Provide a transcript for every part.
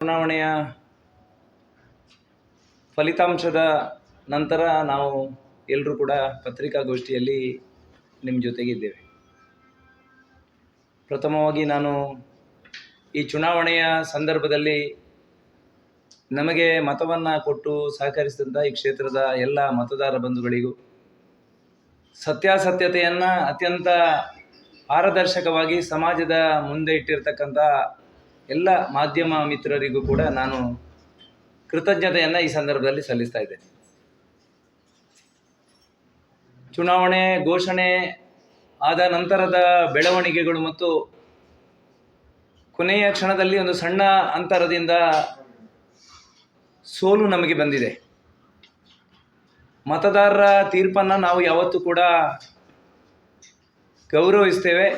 ಚುನಾವಣೆಯ ಫಲಿತಾಂಶದ ನಂತರ ನಾವು ಎಲ್ಲರೂ ಕೂಡ ಪತ್ರಿಕಾಗೋಷ್ಠಿಯಲ್ಲಿ ನಿಮ್ಮ ಜೊತೆಗಿದ್ದೇವೆ. ಪ್ರಥಮವಾಗಿ ನಾನು ಈ ಚುನಾವಣೆಯ ಸಂದರ್ಭದಲ್ಲಿ ನಮಗೆ ಮತವನ್ನು ಕೊಟ್ಟು ಸಹಕರಿಸಿದಂಥ ಈ ಕ್ಷೇತ್ರದ ಎಲ್ಲ ಮತದಾರ ಬಂಧುಗಳಿಗೂ, ಸತ್ಯಾಸತ್ಯತೆಯನ್ನು ಅತ್ಯಂತ ಪಾರದರ್ಶಕವಾಗಿ ಸಮಾಜದ ಮುಂದೆ ಇಟ್ಟಿರ್ತಕ್ಕಂಥ ಎಲ್ಲ ಮಾಧ್ಯಮ ಮಿತ್ರರಿಗೂ ಕೂಡ ನಾನು ಕೃತಜ್ಞತೆಯನ್ನು ಈ ಸಂದರ್ಭದಲ್ಲಿ ಸಲ್ಲಿಸ್ತಾ ಇದ್ದೇನೆ. ಚುನಾವಣೆ ಘೋಷಣೆ ಆದ ನಂತರದ ಬೆಳವಣಿಗೆಗಳು ಮತ್ತು ಕೊನೆಯ ಕ್ಷಣದಲ್ಲಿ ಒಂದು ಸಣ್ಣ ಅಂತರದಿಂದ ಸೋಲು ನಮಗೆ ಬಂದಿದೆ. ಮತದಾರರ ತೀರ್ಪನ್ನು ನಾವು ಯಾವತ್ತೂ ಕೂಡ ಗೌರವಿಸ್ತೇವೆ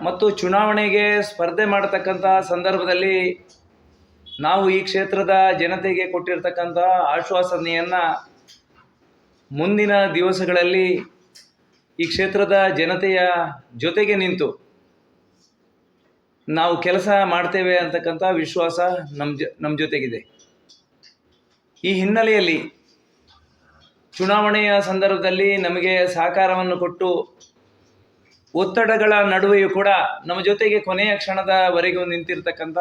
ಮತ್ತು ಚುನಾವಣೆಗೆ ಸ್ಪರ್ಧೆ ಮಾಡತಕ್ಕಂಥ ಸಂದರ್ಭದಲ್ಲಿ ನಾವು ಈ ಕ್ಷೇತ್ರದ ಜನತೆಗೆ ಕೊಟ್ಟಿರ್ತಕ್ಕಂಥ ಆಶ್ವಾಸನೆಯನ್ನು ಮುಂದಿನ ದಿವಸಗಳಲ್ಲಿ ಈ ಕ್ಷೇತ್ರದ ಜನತೆಯ ಜೊತೆಗೆ ನಿಂತು ನಾವು ಕೆಲಸ ಮಾಡ್ತೇವೆ ಅಂತಕ್ಕಂಥ ವಿಶ್ವಾಸ ನಮ್ಮ ಜೊತೆಗಿದೆ. ಈ ಹಿನ್ನೆಲೆಯಲ್ಲಿ ಚುನಾವಣೆಯ ಸಂದರ್ಭದಲ್ಲಿ ನಮಗೆ ಸಹಕಾರವನ್ನು ಕೊಟ್ಟು ಒತ್ತಡಗಳ ನಡುವೆಯೂ ಕೂಡ ನಮ್ಮ ಜೊತೆಗೆ ಕೊನೆಯ ಕ್ಷಣದವರೆಗೂ ನಿಂತಿರ್ತಕ್ಕಂಥ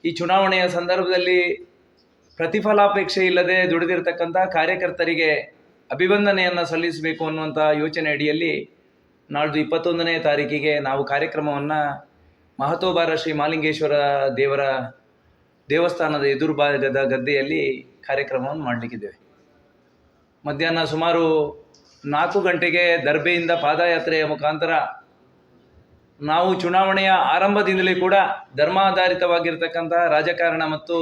ಈ ಚುನಾವಣೆಯ ಸಂದರ್ಭದಲ್ಲಿ ಪ್ರತಿಫಲಾಪೇಕ್ಷೆ ಇಲ್ಲದೆ ದುಡಿದಿರ್ತಕ್ಕಂಥ ಕಾರ್ಯಕರ್ತರಿಗೆ ಅಭಿವಂದನೆಯನ್ನು ಸಲ್ಲಿಸಬೇಕು ಅನ್ನುವಂಥ ಯೋಚನೆ ಅಡಿಯಲ್ಲಿ ನಾಳ್ದು 21ನೇ ತಾರೀಕಿಗೆ ನಾವು ಕಾರ್ಯಕ್ರಮವನ್ನು ಮಹತೋಬಾರ ಶ್ರೀ ಮಹಾಲಿಂಗೇಶ್ವರ ದೇವರ ದೇವಸ್ಥಾನದ ಎದುರುಭಾಗದ ಗದ್ದೆಯಲ್ಲಿ ಕಾರ್ಯಕ್ರಮವನ್ನು ಮಾಡಲಿಕ್ಕಿದ್ದೇವೆ. ಮಧ್ಯಾಹ್ನ ಸುಮಾರು 4 ಗಂಟೆಗೆ ದರ್ಬೆಯಿಂದ ಪಾದಯಾತ್ರೆಯ ಮುಖಾಂತರ ನಾವು ಚುನಾವಣೆಯ ಆರಂಭದಿಂದಲೇ ಕೂಡ ಧರ್ಮಾಧಾರಿತವಾಗಿರ್ತಕ್ಕಂಥ ರಾಜಕಾರಣ ಮತ್ತು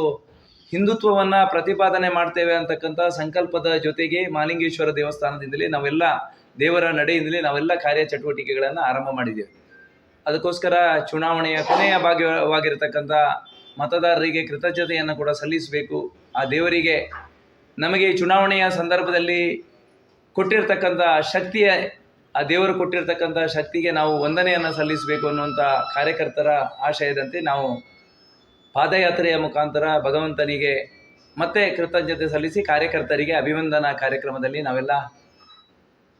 ಹಿಂದುತ್ವವನ್ನು ಪ್ರತಿಪಾದನೆ ಮಾಡ್ತೇವೆ ಅಂತಕ್ಕಂಥ ಸಂಕಲ್ಪದ ಜೊತೆಗೆ ಮಹಾಲಿಂಗೇಶ್ವರ ದೇವಸ್ಥಾನದಿಂದಲೇ ನಾವೆಲ್ಲ ದೇವರ ನಡೆಯಿಂದಲೇ ನಾವೆಲ್ಲ ಕಾರ್ಯಚಟುವಟಿಕೆಗಳನ್ನು ಆರಂಭ ಮಾಡಿದ್ದೇವೆ. ಅದಕ್ಕೋಸ್ಕರ ಚುನಾವಣೆಯ ಕೊನೆಯ ಭಾಗವಾಗಿರ್ತಕ್ಕಂಥ ಮತದಾರರಿಗೆ ಕೃತಜ್ಞತೆಯನ್ನು ಕೂಡ ಸಲ್ಲಿಸಬೇಕು. ಆ ದೇವರಿಗೆ ನಮಗೆ ಈ ಚುನಾವಣೆಯ ಸಂದರ್ಭದಲ್ಲಿ ಕೊಟ್ಟಿರ್ತಕ್ಕಂಥ ಶಕ್ತಿಯ ಆ ದೇವರು ಕೊಟ್ಟಿರ್ತಕ್ಕಂಥ ಶಕ್ತಿಗೆ ನಾವು ವಂದನೆಯನ್ನು ಸಲ್ಲಿಸಬೇಕು ಅನ್ನುವಂಥ ಕಾರ್ಯಕರ್ತರ ಆಶಯದಂತೆ ನಾವು ಪಾದಯಾತ್ರೆಯ ಮುಖಾಂತರ ಭಗವಂತನಿಗೆ ಮತ್ತೆ ಕೃತಜ್ಞತೆ ಸಲ್ಲಿಸಿ ಕಾರ್ಯಕರ್ತರಿಗೆ ಅಭಿವಂದನಾ ಕಾರ್ಯಕ್ರಮದಲ್ಲಿ ನಾವೆಲ್ಲ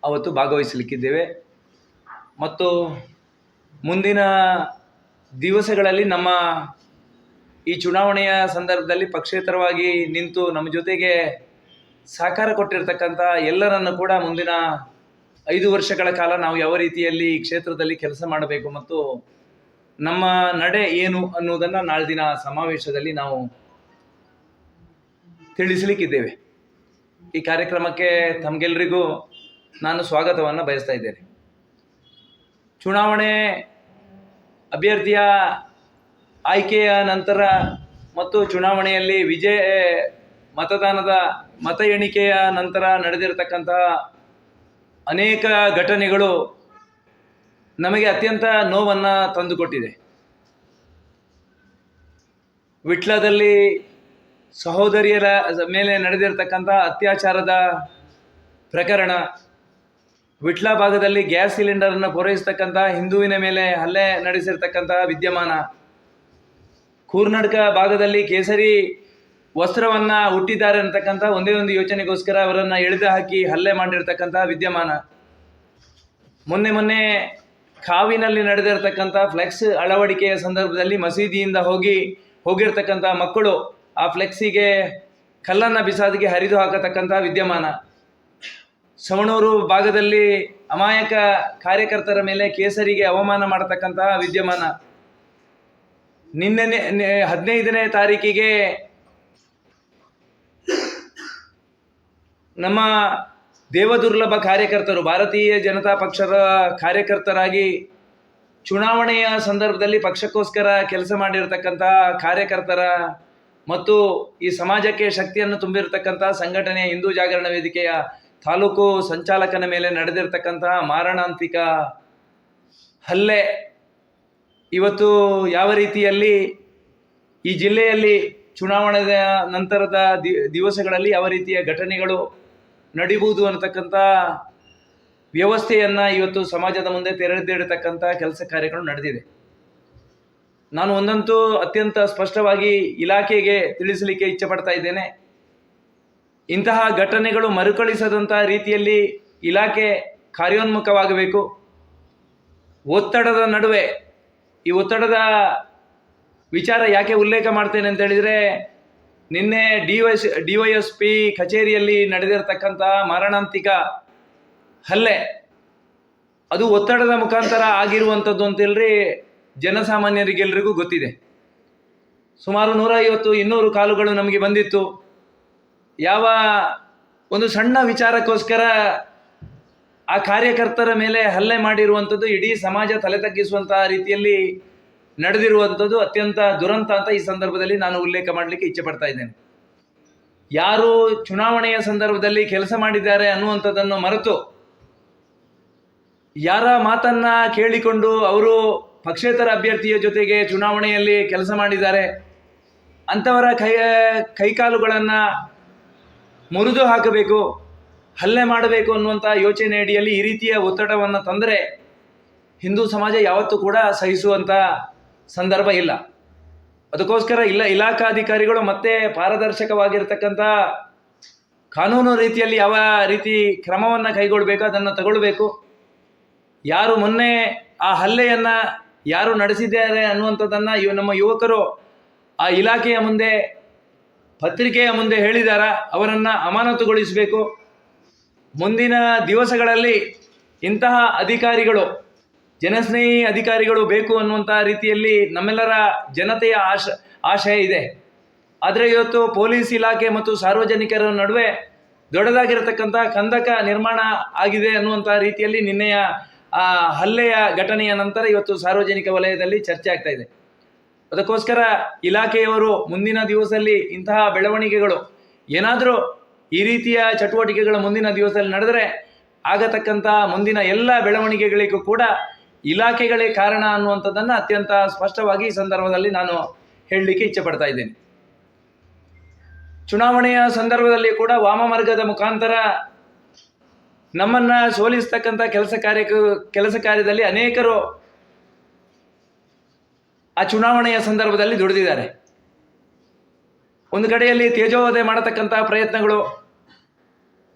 ಅವತ್ತು ಭಾಗವಹಿಸಲಿಕ್ಕಿದ್ದೇವೆ. ಮತ್ತು ಮುಂದಿನ ದಿವಸಗಳಲ್ಲಿ ನಮ್ಮ ಈ ಚುನಾವಣೆಯ ಸಂದರ್ಭದಲ್ಲಿ ಪಕ್ಷೇತರವಾಗಿ ನಿಂತು ನಮ್ಮ ಜೊತೆಗೆ ಸಹಕಾರ ಕೊಟ್ಟಿರ್ತಕ್ಕಂಥ ಎಲ್ಲರನ್ನು ಕೂಡ ಮುಂದಿನ 5 ವರ್ಷಗಳ ಕಾಲ ನಾವು ಯಾವ ರೀತಿಯಲ್ಲಿ ಈ ಕ್ಷೇತ್ರದಲ್ಲಿ ಕೆಲಸ ಮಾಡಬೇಕು ಮತ್ತು ನಮ್ಮ ನಡೆ ಏನು ಅನ್ನುವುದನ್ನು ನಾಳಿನ ಸಮಾವೇಶದಲ್ಲಿ ನಾವು ತಿಳಿಸಲಿಕ್ಕಿದ್ದೇವೆ. ಈ ಕಾರ್ಯಕ್ರಮಕ್ಕೆ ತಮಗೆಲ್ಲರಿಗೂ ನಾನು ಸ್ವಾಗತವನ್ನು ಬಯಸ್ತಾ ಇದ್ದೇನೆ. ಚುನಾವಣೆ ಅಭ್ಯರ್ಥಿಯ ಆಯ್ಕೆಯ ನಂತರ ಮತ್ತು ಚುನಾವಣೆಯಲ್ಲಿ ಮತದಾನದ ಮತ ಎಣಿಕೆಯ ನಂತರ ನಡೆದಿರತಕ್ಕಂಥ ಅನೇಕ ಘಟನೆಗಳು ನಮಗೆ ಅತ್ಯಂತ ನೋವನ್ನು ತಂದುಕೊಟ್ಟಿದೆ. ವಿಟ್ಲದಲ್ಲಿ ಸಹೋದರಿಯರ ಮೇಲೆ ನಡೆದಿರತಕ್ಕಂಥ ಅತ್ಯಾಚಾರದ ಪ್ರಕರಣ, ವಿಟ್ಲ ಭಾಗದಲ್ಲಿ ಗ್ಯಾಸ್ ಸಿಲಿಂಡರನ್ನು ಪೂರೈಸತಕ್ಕಂಥ ಹಿಂದುವಿನ ಮೇಲೆ ಹಲ್ಲೆ ನಡೆಸಿರ್ತಕ್ಕಂಥ ವಿದ್ಯಮಾನ, ಕೂರ್ನಾಟಕ ಭಾಗದಲ್ಲಿ ಕೇಸರಿ ವಸ್ತ್ರವನ್ನು ಹುಟ್ಟಿದ್ದಾರೆ ಅಂತಕ್ಕಂಥ ಒಂದೇ ಒಂದು ಯೋಚನೆಗೋಸ್ಕರ ಅವರನ್ನು ಎಳೆದು ಹಾಕಿ ಹಲ್ಲೆ ಮಾಡಿರ್ತಕ್ಕಂಥ ವಿದ್ಯಮಾನ, ಮೊನ್ನೆ ಕಾವಿನಲ್ಲಿ ನಡೆದಿರ್ತಕ್ಕಂಥ ಫ್ಲೆಕ್ಸ್ ಅಳವಡಿಕೆಯ ಸಂದರ್ಭದಲ್ಲಿ ಮಸೀದಿಯಿಂದ ಹೋಗಿರ್ತಕ್ಕಂಥ ಮಕ್ಕಳು ಆ ಫ್ಲೆಕ್ಸಿಗೆ ಕಲ್ಲನ್ನು ಬಿಸಾದಿಗೆ ಹರಿದು ಹಾಕತಕ್ಕಂಥ ವಿದ್ಯಮಾನ, ಸವಣೂರು ಭಾಗದಲ್ಲಿ ಅಮಾಯಕ ಕಾರ್ಯಕರ್ತರ ಮೇಲೆ ಕೇಸರಿಗೆ ಅವಮಾನ ಮಾಡತಕ್ಕಂತಹ ವಿದ್ಯಮಾನ, ನಿನ್ನೆ 15ನೇ ತಾರೀಕಿಗೆ ನಮ್ಮ ದೇವದುರ್ಲಭ ಕಾರ್ಯಕರ್ತರು ಭಾರತೀಯ ಜನತಾ ಪಕ್ಷದ ಕಾರ್ಯಕರ್ತರಾಗಿ ಚುನಾವಣೆಯ ಸಂದರ್ಭದಲ್ಲಿ ಪಕ್ಷಕ್ಕೋಸ್ಕರ ಕೆಲಸ ಮಾಡಿರ್ತಕ್ಕಂಥ ಕಾರ್ಯಕರ್ತರ ಮತ್ತು ಈ ಸಮಾಜಕ್ಕೆ ಶಕ್ತಿಯನ್ನು ತುಂಬಿರತಕ್ಕಂಥ ಸಂಘಟನೆಯ ಹಿಂದೂ ಜಾಗರಣ ವೇದಿಕೆಯ ತಾಲೂಕು ಸಂಚಾಲಕನ ಮೇಲೆ ನಡೆದಿರ್ತಕ್ಕಂತಹ ಮಾರಣಾಂತಿಕ ಹಲ್ಲೆ ಇವತ್ತು ಯಾವ ರೀತಿಯಲ್ಲಿ ಈ ಜಿಲ್ಲೆಯಲ್ಲಿ ಚುನಾವಣೆಯ ನಂತರದ ದಿವಸಗಳಲ್ಲಿ ಯಾವ ರೀತಿಯ ಘಟನೆಗಳು ನಡಿಬಹುದು ಅನ್ನತಕ್ಕಂಥ ವ್ಯವಸ್ಥೆಯನ್ನು ಇವತ್ತು ಸಮಾಜದ ಮುಂದೆ ತೆರೆದಿಡತಕ್ಕಂಥ ಕೆಲಸ ಕಾರ್ಯಗಳು ನಡೆದಿದೆ. ನಾನು ಒಂದಂತೂ ಅತ್ಯಂತ ಸ್ಪಷ್ಟವಾಗಿ ಇಲಾಖೆಗೆ ತಿಳಿಸಲಿಕ್ಕೆ ಇಚ್ಛೆಪಡ್ತಾ ಇದ್ದೇನೆ. ಇಂತಹ ಘಟನೆಗಳು ಮರುಕಳಿಸದಂತಹ ರೀತಿಯಲ್ಲಿ ಇಲಾಖೆ ಕಾರ್ಯೋನ್ಮುಖವಾಗಬೇಕು. ಒತ್ತಡದ ನಡುವೆ, ಈ ಒತ್ತಡದ ವಿಚಾರ ಯಾಕೆ ಉಲ್ಲೇಖ ಮಾಡ್ತೇನೆ ಅಂತ ಹೇಳಿದರೆ, ನಿನ್ನೆ DYSP ಕಚೇರಿಯಲ್ಲಿ ನಡೆದಿರತಕ್ಕಂಥ ಮಾರಣಾಂತಿಕ ಹಲ್ಲೆ ಅದು ಒತ್ತಡದ ಮುಖಾಂತರ ಆಗಿರುವಂಥದ್ದು ಅಂತೇಳ್ರಿ ಜನಸಾಮಾನ್ಯರಿಗೆಲ್ಲರಿಗೂ ಗೊತ್ತಿದೆ. ಸುಮಾರು 150-200 ಕಾಲುಗಳು ನಮಗೆ ಬಂದಿತ್ತು. ಯಾವ ಒಂದು ಸಣ್ಣ ವಿಚಾರಕ್ಕೋಸ್ಕರ ಆ ಕಾರ್ಯಕರ್ತರ ಮೇಲೆ ಹಲ್ಲೆ ಮಾಡಿರುವಂಥದ್ದು ಇಡೀ ಸಮಾಜ ತಲೆ ತಗ್ಗಿಸುವಂತಹ ರೀತಿಯಲ್ಲಿ ನಡೆದಿರುವಂಥದ್ದು ಅತ್ಯಂತ ದುರಂತ ಅಂತ ಈ ಸಂದರ್ಭದಲ್ಲಿ ನಾನು ಉಲ್ಲೇಖ ಮಾಡಲಿಕ್ಕೆ ಇಚ್ಛೆ ಪಡ್ತಾ ಇದ್ದೇನೆ. ಯಾರು ಚುನಾವಣೆಯ ಸಂದರ್ಭದಲ್ಲಿ ಕೆಲಸ ಮಾಡಿದ್ದಾರೆ ಅನ್ನುವಂಥದ್ದನ್ನು ಮರೆತು ಯಾರ ಮಾತನ್ನ ಕೇಳಿಕೊಂಡು ಅವರು ಪಕ್ಷೇತರ ಅಭ್ಯರ್ಥಿಯ ಜೊತೆಗೆ ಚುನಾವಣೆಯಲ್ಲಿ ಕೆಲಸ ಮಾಡಿದ್ದಾರೆ ಅಂಥವರ ಕೈಕಾಲುಗಳನ್ನು ಮುರಿದು ಹಾಕಬೇಕು, ಹಲ್ಲೆ ಮಾಡಬೇಕು ಅನ್ನುವಂಥ ಯೋಚನೆ ಅಡಿಯಲ್ಲಿ ಈ ರೀತಿಯ ಒತ್ತಡವನ್ನು ತಂದರೆ ಹಿಂದೂ ಸಮಾಜ ಯಾವತ್ತೂ ಕೂಡ ಸಹಿಸುವಂಥ ಸಂದರ್ಭ ಇಲ್ಲ. ಅದಕ್ಕೋಸ್ಕರ ಇಲಾಖಾಧಿಕಾರಿಗಳು ಮತ್ತೆ ಪಾರದರ್ಶಕವಾಗಿರ್ತಕ್ಕಂಥ ಕಾನೂನು ರೀತಿಯಲ್ಲಿ ಯಾವ ರೀತಿ ಕ್ರಮವನ್ನು ಕೈಗೊಳ್ಳಬೇಕು ಅದನ್ನು ತಗೊಳ್ಬೇಕು. ಯಾರು ಮೊನ್ನೆ ಆ ಹಲ್ಲೆಯನ್ನು ಯಾರು ನಡೆಸಿದ್ದಾರೆ ಅನ್ನುವಂಥದ್ದನ್ನು ನಮ್ಮ ಯುವಕರು ಆ ಇಲಾಖೆಯ ಮುಂದೆ, ಪತ್ರಿಕೆಯ ಮುಂದೆ ಹೇಳಿದಾರ, ಅವರನ್ನು ಅಮಾನತುಗೊಳಿಸಬೇಕು. ಮುಂದಿನ ದಿವಸಗಳಲ್ಲಿ ಇಂತಹ ಅಧಿಕಾರಿಗಳು, ಜನಸ್ನೇಹಿ ಅಧಿಕಾರಿಗಳು ಬೇಕು ಅನ್ನುವಂಥ ರೀತಿಯಲ್ಲಿ ನಮ್ಮೆಲ್ಲರ ಜನತೆಯ ಆಶಯ ಇದೆ. ಆದರೆ ಇವತ್ತು ಪೊಲೀಸ್ ಇಲಾಖೆ ಮತ್ತು ಸಾರ್ವಜನಿಕರ ನಡುವೆ ದೊಡ್ಡದಾಗಿರತಕ್ಕಂಥ ಕಂದಕ ನಿರ್ಮಾಣ ಆಗಿದೆ ಅನ್ನುವಂಥ ರೀತಿಯಲ್ಲಿ ನಿನ್ನೆಯ ಆ ಹಲ್ಲೆಯ ಘಟನೆಯ ನಂತರ ಇವತ್ತು ಸಾರ್ವಜನಿಕ ವಲಯದಲ್ಲಿ ಚರ್ಚೆ ಆಗ್ತಾ ಇದೆ. ಅದಕ್ಕೋಸ್ಕರ ಇಲಾಖೆಯವರು ಮುಂದಿನ ದಿವಸದಲ್ಲಿ ಇಂತಹ ಬೆಳವಣಿಗೆಗಳು ಏನಾದರೂ ಈ ರೀತಿಯ ಚಟುವಟಿಕೆಗಳು ಮುಂದಿನ ದಿವಸದಲ್ಲಿ ನಡೆದರೆ ಆಗತಕ್ಕಂಥ ಮುಂದಿನ ಎಲ್ಲ ಬೆಳವಣಿಗೆಗಳಿಗೂ ಕೂಡ ಇಲಾಖೆಗಳೇ ಕಾರಣ ಅನ್ನುವಂಥದ್ದನ್ನು ಅತ್ಯಂತ ಸ್ಪಷ್ಟವಾಗಿ ಈ ಸಂದರ್ಭದಲ್ಲಿ ನಾನು ಹೇಳಲಿಕ್ಕೆ ಇಚ್ಛೆ ಪಡ್ತಾ ಇದ್ದೇನೆ. ಚುನಾವಣೆಯ ಸಂದರ್ಭದಲ್ಲಿ ಕೂಡ ವಾಮಮಾರ್ಗದ ಮುಖಾಂತರ ನಮ್ಮನ್ನು ಸೋಲಿಸ್ತಕ್ಕಂಥ ಕೆಲಸ ಕಾರ್ಯದಲ್ಲಿ ಅನೇಕರು ಆ ಚುನಾವಣೆಯ ಸಂದರ್ಭದಲ್ಲಿ ದುಡಿದಿದ್ದಾರೆ. ಒಂದು ಕಡೆಯಲ್ಲಿ ತೇಜೋವಧೆ ಮಾಡತಕ್ಕಂಥ ಪ್ರಯತ್ನಗಳು,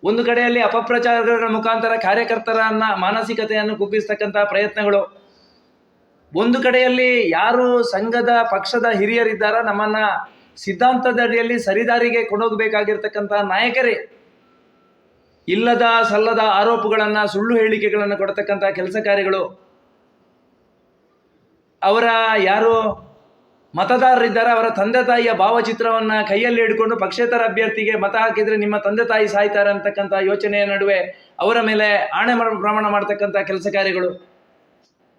ಒಂದು ಕಡೆಯಲ್ಲಿ ಅಪಪ್ರಚಾರಗಳ ಮುಖಾಂತರ ಕಾರ್ಯಕರ್ತರನ್ನ ಮಾನಸಿಕತೆಯನ್ನು ಕುಗ್ಗಿಸ್ತಕ್ಕಂಥ ಪ್ರಯತ್ನಗಳು, ಒಂದು ಕಡೆಯಲ್ಲಿ ಯಾರು ಸಂಘದ ಪಕ್ಷದ ಹಿರಿಯರಿದ್ದಾರ ನಮ್ಮನ್ನ ಸಿದ್ಧಾಂತದ ಅಡಿಯಲ್ಲಿ ಸರಿದಾರಿಗೆ ಕೊಂಡೋಗಬೇಕಾಗಿರ್ತಕ್ಕಂಥ ನಾಯಕರೇ ಇಲ್ಲದ ಸಲ್ಲದ ಆರೋಪಗಳನ್ನು, ಸುಳ್ಳು ಹೇಳಿಕೆಗಳನ್ನು ಕೊಡ್ತಕ್ಕಂಥ ಕೆಲಸ ಕಾರ್ಯಗಳು, ಅವರ ಯಾರು ಮತದಾರರಿದ್ದಾರೆ ಅವರ ತಂದೆ ತಾಯಿಯ ಭಾವಚಿತ್ರವನ್ನು ಕೈಯಲ್ಲಿ ಹಿಡ್ಕೊಂಡು ಪಕ್ಷೇತರ ಅಭ್ಯರ್ಥಿಗೆ ಮತ ಹಾಕಿದರೆ ನಿಮ್ಮ ತಂದೆ ತಾಯಿ ಸಾಯ್ತಾರೆ ಅಂತಕ್ಕಂಥ ಯೋಚನೆಯ ನಡುವೆ ಅವರ ಮೇಲೆ ಆಣೆ ಪ್ರಮಾಣ ಮಾಡ್ತಕ್ಕಂಥ ಕೆಲಸ ಕಾರ್ಯಗಳು,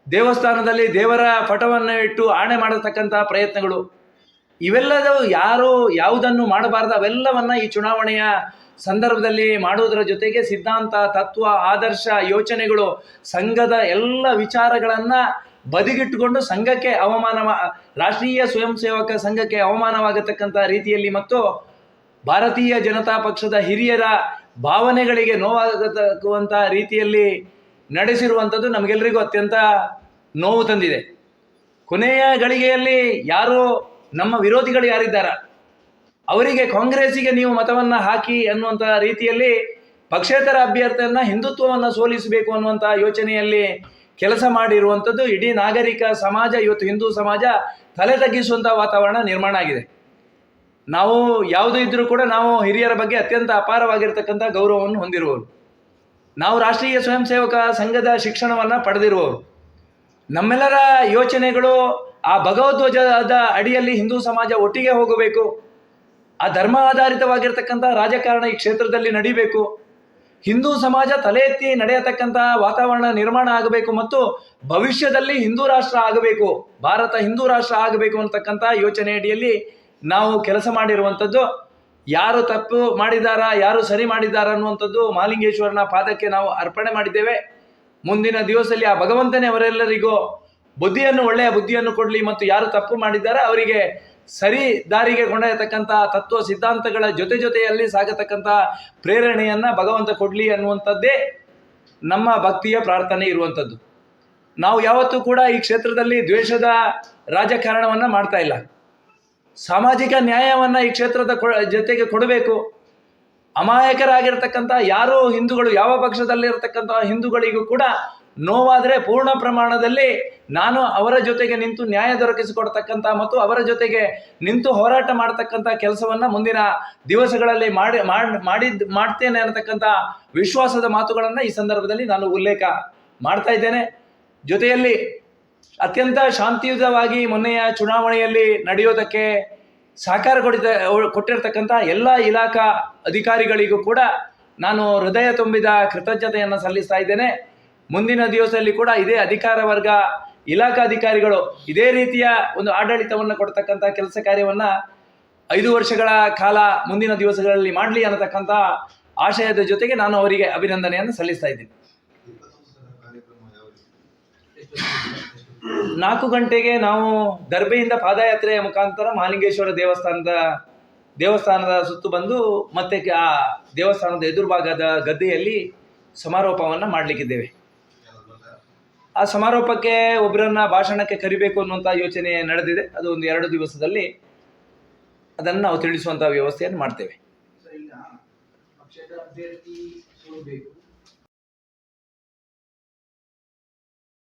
ದೇವಸ್ಥಾನದಲ್ಲಿ ದೇವರ ಪಟವನ್ನು ಇಟ್ಟು ಆಣೆ ಮಾಡತಕ್ಕಂಥ ಪ್ರಯತ್ನಗಳು, ಇವೆಲ್ಲದೂ ಯಾರು ಯಾವುದನ್ನು ಮಾಡಬಾರ್ದು ಅವೆಲ್ಲವನ್ನ ಈ ಚುನಾವಣೆಯ ಸಂದರ್ಭದಲ್ಲಿ ಮಾಡುವುದರ ಜೊತೆಗೆ ಸಿದ್ಧಾಂತ, ತತ್ವ, ಆದರ್ಶ, ಯೋಚನೆಗಳು, ಸಂಘದ ಎಲ್ಲ ವಿಚಾರಗಳನ್ನು ಬದಿಗಿಟ್ಟುಕೊಂಡು ಸಂಘಕ್ಕೆ ರಾಷ್ಟ್ರೀಯ ಸ್ವಯಂ ಸೇವಕ ಸಂಘಕ್ಕೆ ಅವಮಾನವಾಗತಕ್ಕಂಥ ರೀತಿಯಲ್ಲಿ ಮತ್ತು ಭಾರತೀಯ ಜನತಾ ಪಕ್ಷದ ಹಿರಿಯರ ಭಾವನೆಗಳಿಗೆ ನೋವಾಗತಕ್ಕಂಥ ರೀತಿಯಲ್ಲಿ ನಡೆಸಿರುವಂಥದ್ದು ನಮಗೆಲ್ಲರಿಗೂ ಅತ್ಯಂತ ನೋವು ತಂದಿದೆ. ಕೊನೆಯ ಗಳಿಗೆಯಲ್ಲಿ ಯಾರು ನಮ್ಮ ವಿರೋಧಿಗಳು ಯಾರಿದ್ದಾರ ಅವರಿಗೆ ಕಾಂಗ್ರೆಸ್ಸಿಗೆ ನೀವು ಮತವನ್ನು ಹಾಕಿ ಅನ್ನುವಂಥ ರೀತಿಯಲ್ಲಿ ಪಕ್ಷೇತರ ಅಭ್ಯರ್ಥಿಯನ್ನು ಹಿಂದುತ್ವವನ್ನು ಸೋಲಿಸಬೇಕು ಅನ್ನುವಂಥ ಯೋಚನೆಯಲ್ಲಿ ಕೆಲಸ ಮಾಡಿರುವಂಥದ್ದು ಇಡೀ ನಾಗರಿಕ ಸಮಾಜ, ಇವತ್ತು ಹಿಂದೂ ಸಮಾಜ ತಲೆ ತಗ್ಗಿಸುವಂಥ ವಾತಾವರಣ ನಿರ್ಮಾಣ ಆಗಿದೆ. ನಾವು ಯಾವುದೂ ಇದ್ದರೂ ಕೂಡ ನಾವು ಹಿರಿಯರ ಬಗ್ಗೆ ಅತ್ಯಂತ ಅಪಾರವಾಗಿರ್ತಕ್ಕಂಥ ಗೌರವವನ್ನು ಹೊಂದಿರುವವರು, ನಾವು ರಾಷ್ಟ್ರೀಯ ಸ್ವಯಂ ಸೇವಕ ಸಂಘದ ಶಿಕ್ಷಣವನ್ನು ಪಡೆದಿರುವವರು, ನಮ್ಮೆಲ್ಲರ ಯೋಚನೆಗಳು ಆ ಭಗವಧ್ವಜದ ಅಡಿಯಲ್ಲಿ ಹಿಂದೂ ಸಮಾಜ ಒಟ್ಟಿಗೆ ಹೋಗಬೇಕು, ಆ ಧರ್ಮ ಆಧಾರಿತವಾಗಿರ್ತಕ್ಕಂಥ ರಾಜಕಾರಣ ಈ ಕ್ಷೇತ್ರದಲ್ಲಿ ನಡೀಬೇಕು, ಹಿಂದೂ ಸಮಾಜ ತಲೆ ಎತ್ತಿ ನಡೆಯತಕ್ಕಂಥ ವಾತಾವರಣ ನಿರ್ಮಾಣ ಆಗಬೇಕು ಮತ್ತು ಭವಿಷ್ಯದಲ್ಲಿ ಹಿಂದೂ ರಾಷ್ಟ್ರ ಆಗಬೇಕು, ಭಾರತ ಹಿಂದೂ ರಾಷ್ಟ್ರ ಆಗಬೇಕು ಅಂತಕ್ಕಂಥ ಯೋಚನೆ ಅಡಿಯಲ್ಲಿ ನಾವು ಕೆಲಸ ಮಾಡಿರುವಂಥದ್ದು. ಯಾರು ತಪ್ಪು ಮಾಡಿದಾರ, ಯಾರು ಸರಿ ಮಾಡಿದಾರ ಅನ್ನುವಂಥದ್ದು ಮಹಾಲಿಂಗೇಶ್ವರನ ಪಾದಕ್ಕೆ ನಾವು ಅರ್ಪಣೆ ಮಾಡಿದ್ದೇವೆ. ಮುಂದಿನ ದಿವಸದಲ್ಲಿ ಆ ಭಗವಂತನೇ ಅವರೆಲ್ಲರಿಗೂ ಒಳ್ಳೆಯ ಬುದ್ಧಿಯನ್ನು ಕೊಡಲಿ ಮತ್ತು ಯಾರು ತಪ್ಪು ಮಾಡಿದ್ದಾರೆ ಅವರಿಗೆ ಸರಿ ದಾರಿಗೆ ಕೊಂಡೊಯ್ಯತಕ್ಕಂಥ ತತ್ವ ಸಿದ್ಧಾಂತಗಳ ಜೊತೆಯಲ್ಲಿ ಸಾಗತಕ್ಕಂಥ ಪ್ರೇರಣೆಯನ್ನು ಭಗವಂತ ಕೊಡಲಿ ಅನ್ನುವಂಥದ್ದೇ ನಮ್ಮ ಭಕ್ತಿಯ ಪ್ರಾರ್ಥನೆ ಇರುವಂಥದ್ದು. ನಾವು ಯಾವತ್ತೂ ಕೂಡ ಈ ಕ್ಷೇತ್ರದಲ್ಲಿ ದ್ವೇಷದ ರಾಜಕಾರಣವನ್ನು ಮಾಡ್ತಾ ಇಲ್ಲ. ಸಾಮಾಜಿಕ ನ್ಯಾಯವನ್ನು ಈ ಕ್ಷೇತ್ರದ ಜೊತೆಗೆ ಕೊಡಬೇಕು. ಅಮಾಯಕರಾಗಿರ್ತಕ್ಕಂಥ ಯಾರೋ ಹಿಂದೂಗಳು, ಯಾವ ಪಕ್ಷದಲ್ಲಿರ್ತಕ್ಕಂಥ ಹಿಂದೂಗಳಿಗೂ ಕೂಡ ನೋವಾದರೆ ಪೂರ್ಣ ಪ್ರಮಾಣದಲ್ಲಿ ನಾನು ಅವರ ಜೊತೆಗೆ ನಿಂತು ನ್ಯಾಯ ದೊರಕಿಸಿಕೊಡ್ತಕ್ಕಂಥ ಮತ್ತು ಅವರ ಜೊತೆಗೆ ನಿಂತು ಹೋರಾಟ ಮಾಡ್ತಕ್ಕಂಥ ಕೆಲಸವನ್ನು ಮುಂದಿನ ದಿವಸಗಳಲ್ಲಿ ಮಾಡ್ತೇನೆ ಅನ್ನತಕ್ಕಂಥ ವಿಶ್ವಾಸದ ಮಾತುಗಳನ್ನು ಈ ಸಂದರ್ಭದಲ್ಲಿ ನಾನು ಉಲ್ಲೇಖ ಮಾಡ್ತಾ ಇದ್ದೇನೆ. ಜೊತೆಯಲ್ಲಿ ಅತ್ಯಂತ ಶಾಂತಿಯುತವಾಗಿ ಮೊನ್ನೆಯ ಚುನಾವಣೆಯಲ್ಲಿ ನಡೆಯೋದಕ್ಕೆ ಸಹಕಾರ ಕೊಟ್ಟಿರ್ತಕ್ಕಂಥ ಎಲ್ಲ ಇಲಾಖಾ ಅಧಿಕಾರಿಗಳಿಗೂ ಕೂಡ ನಾನು ಹೃದಯ ತುಂಬಿದ ಕೃತಜ್ಞತೆಯನ್ನು ಸಲ್ಲಿಸ್ತಾ ಇದ್ದೇನೆ. ಮುಂದಿನ ದಿವಸದಲ್ಲಿ ಕೂಡ ಇದೇ ಅಧಿಕಾರ ವರ್ಗ, ಇಲಾಖಾ ಅಧಿಕಾರಿಗಳು ಇದೇ ರೀತಿಯ ಒಂದು ಆಡಳಿತವನ್ನು ಕೊಡ್ತಕ್ಕಂಥ ಕೆಲಸ ಕಾರ್ಯವನ್ನು 5 ವರ್ಷಗಳ ಕಾಲ ಮುಂದಿನ ದಿವಸಗಳಲ್ಲಿ ಮಾಡಲಿ ಅನ್ನತಕ್ಕಂಥ ಆಶಯದ ಜೊತೆಗೆ ನಾನು ಅವರಿಗೆ ಅಭಿನಂದನೆಯನ್ನು ಸಲ್ಲಿಸ್ತಾ ಇದ್ದೀನಿ. 4 ಗಂಟೆಗೆ ನಾವು ದರ್ಬೆಯಿಂದ ಪಾದಯಾತ್ರೆಯ ಮುಖಾಂತರ ಮಹಾಲಿಂಗೇಶ್ವರ ದೇವಸ್ಥಾನದ ಸುತ್ತು ಬಂದು ಮತ್ತೆ ಆ ದೇವಸ್ಥಾನದ ಎದುರುಭಾಗದ ಗದ್ದೆಯಲ್ಲಿ ಸಮಾರೋಪವನ್ನು ಮಾಡಲಿಕ್ಕಿದ್ದೇವೆ. ಆ ಸಮಾರೋಪಕ್ಕೆ ಒಬ್ಬರನ್ನ ಭಾಷಣಕ್ಕೆ ಕರಿಬೇಕು ಅನ್ನುವಂಥ ಯೋಚನೆ ನಡೆದಿದೆ. ಅದು ಒಂದು 2 ದಿವಸದಲ್ಲಿ ಅದನ್ನು ನಾವು ತಿಳಿಸುವಂಥ ವ್ಯವಸ್ಥೆಯನ್ನು ಮಾಡ್ತೇವೆ. ಪಕ್ಷದ ಅಭ್ಯರ್ಥಿ